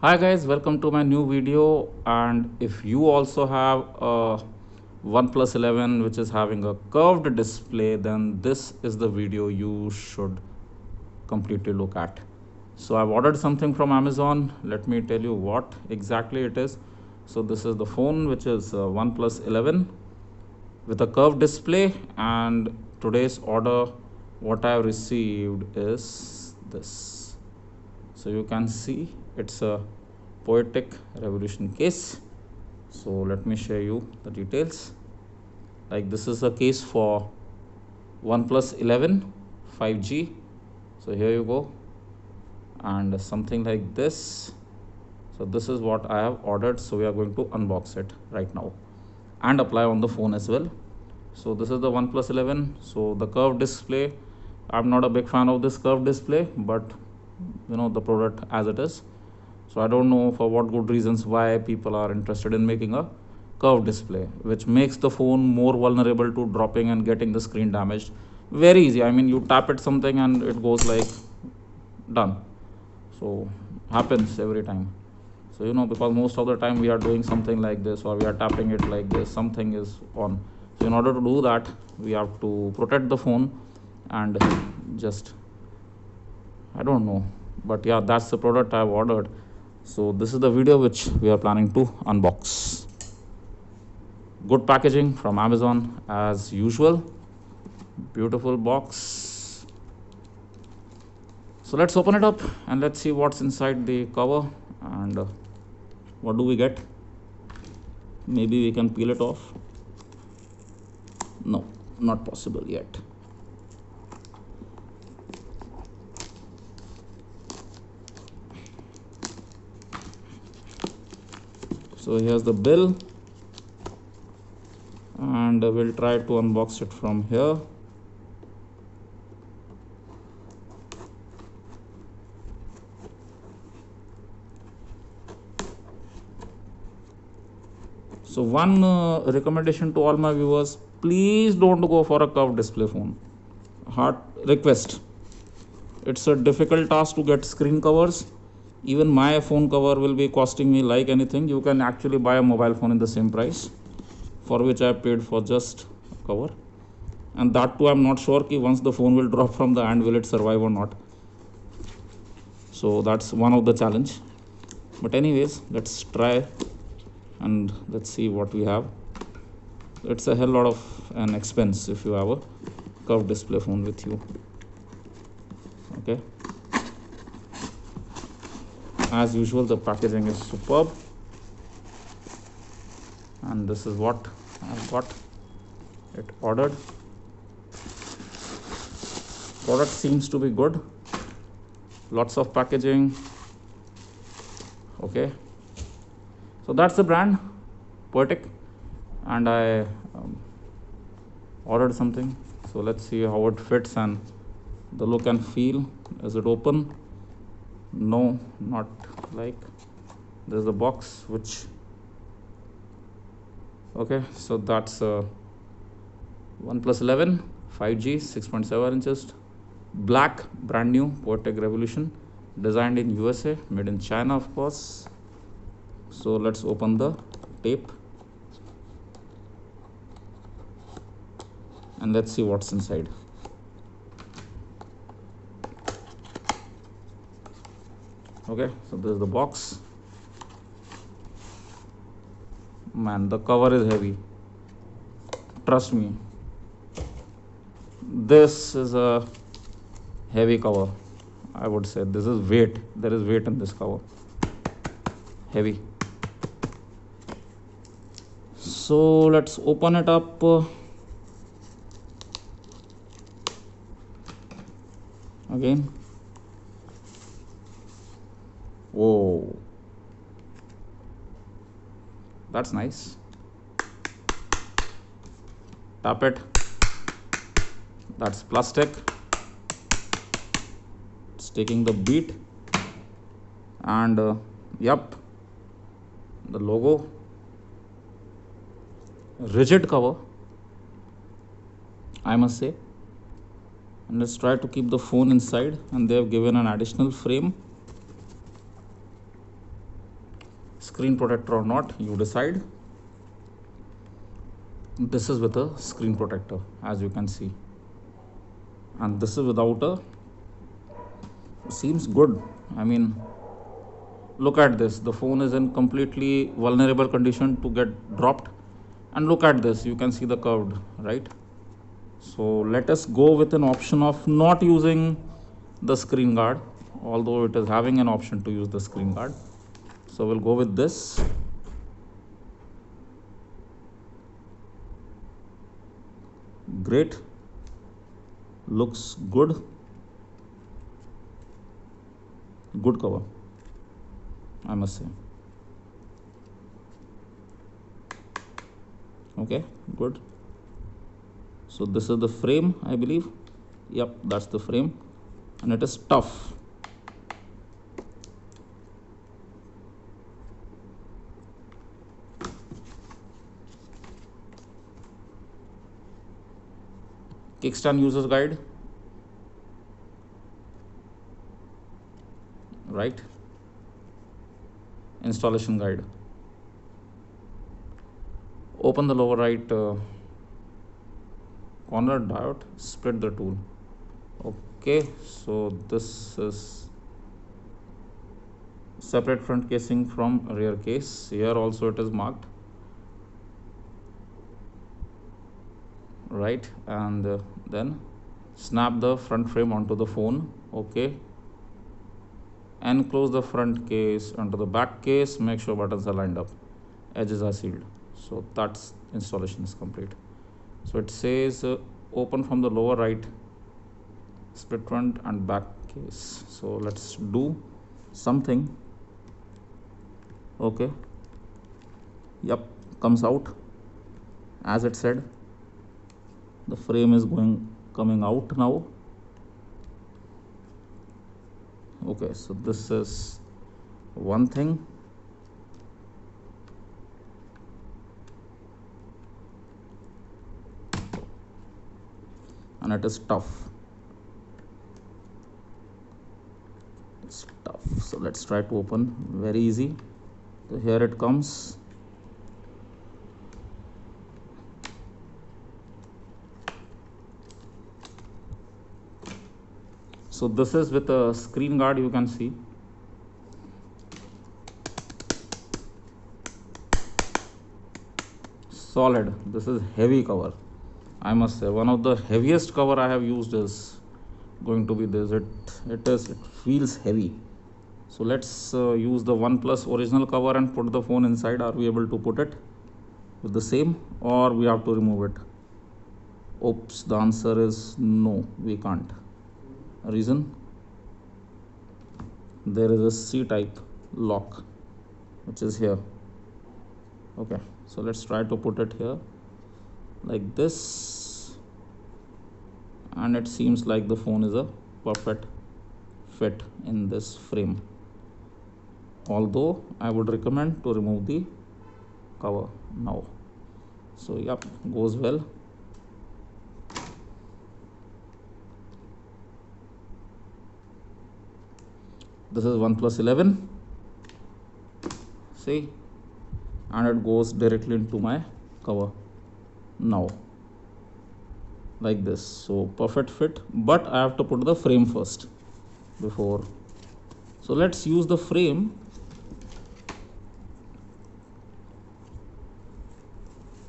Hi guys, welcome to my new video. And if you also have a OnePlus 11 which is having a curved display, then this is the video you should completely look at. So I've ordered something from Amazon. Let me tell you what exactly it is. So this is the phone which is OnePlus 11 with a curved display, and today's order what I have received is this. So you can see it's a Poetic Revolution case. So let me share you the details. Like, this is a case for OnePlus 11 5G. So here you go, and something like this. So this is what I have ordered. So we are going to unbox it right now and apply on the phone as well. So this is the OnePlus 11. So the curved display, I'm not a big fan of this curved display, but the product as it is. So I don't know for what good reasons why people are interested in making a curved display, which makes the phone more vulnerable to dropping and getting the screen damaged. Very easy. I mean, you tap it something and it goes like done. So happens every time. So because most of the time we are doing something like this, or we are tapping it like this, something is on. So in order to do that, we have to protect the phone and just, I don't know, but yeah, that's the product I've ordered. So this is the video which we are planning to unbox. Good packaging from Amazon as usual. Beautiful box. So let's open it up and let's see what's inside the cover and what do we get. Maybe we can peel it off. No, not possible yet. So here's the bill, and we'll try to unbox it from here. So one recommendation to all my viewers, please don't go for a curved display phone. Heart request. It's a difficult task to get screen covers. Even my phone cover will be costing me like anything. You can actually buy a mobile phone in the same price, for which I paid for just a cover. And that too, I'm not sure कि once the phone will drop from the hand, will it survive or not. So that's one of the challenge. But anyways, let's try and let's see what we have. It's a hell lot of an expense if you have a curved display phone with you. Okay. As usual, the packaging is superb, and this is what I've got it ordered. Product seems to be good. Lots of packaging. Okay, so that's the brand, Poetic, and I ordered something. So let's see how it fits and the look and feel. Is it open? No, not like. There's a box which, okay, so that's OnePlus 11 5G 6.7 inches, black, brand new, Poetic Revolution, designed in USA, made in China, of course. So let's open the tape and let's see what's inside. Okay, so this is the box. Man, the cover is heavy. Trust me, this is a heavy cover. I would say this is weight. There is weight in this cover. Heavy. So let's open it up. Again. Whoa, that's nice. Tap it. That's plastic. It's taking the beat. And yep, the logo. Rigid cover, I must say. And let's try to keep the phone inside, and they have given an additional frame. screen protector or not, you decide. This is with a screen protector, as you can see, and this is without a. Seems good. I mean, look at this, the phone is in completely vulnerable condition to get dropped, and look at this, you can see the curved, right? So let us go with an option of not using the screen guard, although it is having an option to use the screen guard. So we'll go with this. Great, looks good. Good cover, I must say. Okay, good. So this is the frame, I believe. Yep, that's the frame, and it is tough. Kickstand user's guide, right? Installation guide. Open the lower right corner diode, split the tool. Okay, so this is separate front casing from rear case. Here also it is marked, right? And then snap the front frame onto the phone. Okay, and close the front case onto the back case. Make sure buttons are lined up, edges are sealed. So that's installation is complete. So it says open from the lower right, split front and back case. So let's do something. Okay, yep, comes out as it said. The frame is coming out now. Okay, so this is one thing. And it is tough. It's tough. So let's try to open. Very easy. So here it comes. So this is with a screen guard, you can see. Solid. This is heavy cover, I must say. One of the heaviest cover I have used is going to be this. It feels heavy. So let's use the OnePlus original cover and put the phone inside. Are we able to put it with the same, or we have to remove it? Oops, the answer is no, we can't. Reason? There is a C-type lock which is here. Okay, so let's try to put it here like this, and it seems like the phone is a perfect fit in this frame, although I would recommend to remove the cover now. So yep, goes well. This is OnePlus 11, see, and it goes directly into my cover now like this. So perfect fit, but I have to put the frame first before. So let's use the frame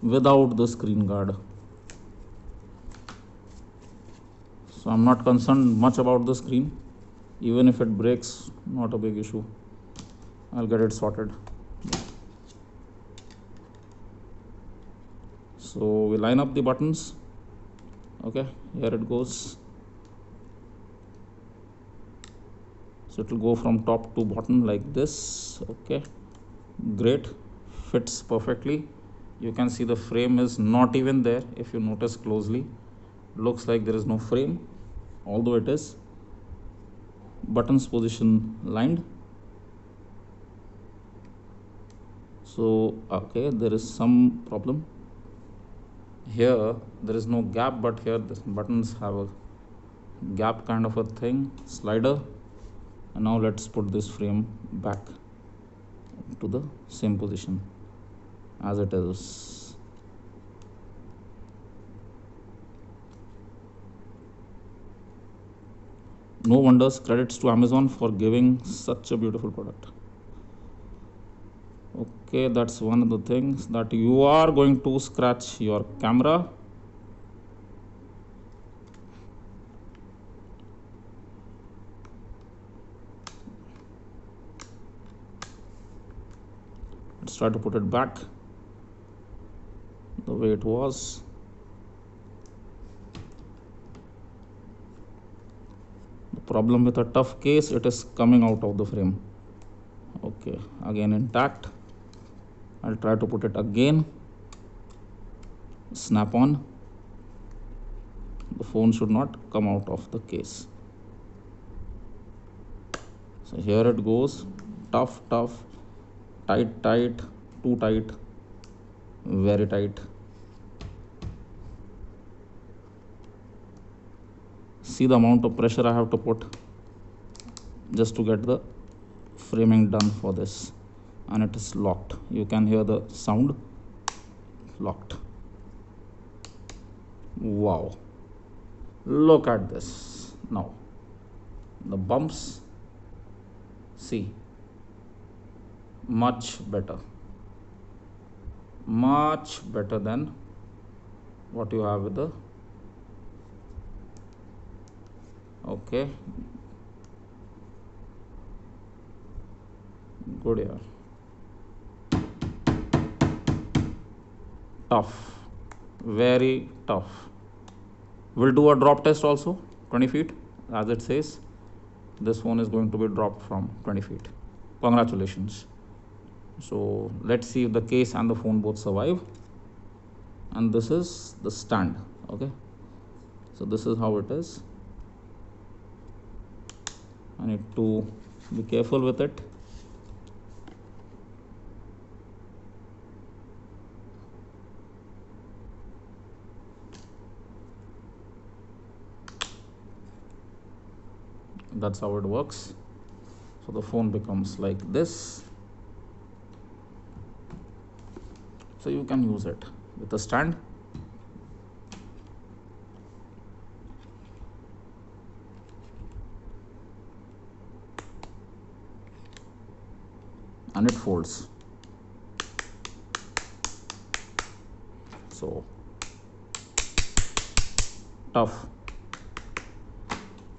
without the screen guard. So I'm not concerned much about the screen. Even if it breaks, not a big issue. I'll get it sorted. So we line up the buttons. Okay, here it goes. So it will go from top to bottom like this. Okay, great, fits perfectly. You can see the frame is not even there. If you notice closely, looks like there is no frame, although it is. Buttons position lined. So okay, there is some problem here. There is no gap, but here the buttons have a gap kind of a thing, slider. And now let's put this frame back. to the same position as it is. No wonders, credits to Amazon for giving such a beautiful product. Okay, that's one of the things, that you are going to scratch your camera. Let's try to put it back the way it was. The problem with a tough case, it is coming out of the frame. Okay, again intact. I'll try to put it again. Snap on. The phone should not come out of the case. So here it goes. Tough, tight, too tight, very tight. See the amount of pressure I have to put just to get the framing done for this, and it is locked. You can hear the sound. Locked. Wow, look at this. Now the bumps, see, much better than what you have with the, okay, good. Yeah, tough, very tough. We'll do a drop test also. 20 feet, as it says, this phone is going to be dropped from 20 feet. Congratulations. So let's see if the case and the phone both survive. And this is the stand. Okay, so this is how it is. I need to be careful with it. That's how it works. So the phone becomes like this. So you can use it with a stand. And it folds. So tough.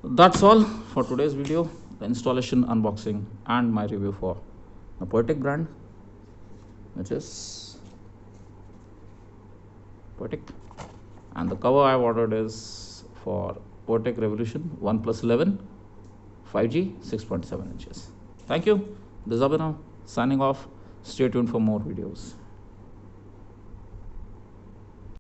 That's all for today's video. The installation, unboxing, and my review for the Poetic brand, which is Poetic. And the cover I've ordered is for Poetic Revolution OnePlus 11 5G 6.7 inches. Thank you. This is Abhinav signing off. Stay tuned for more videos.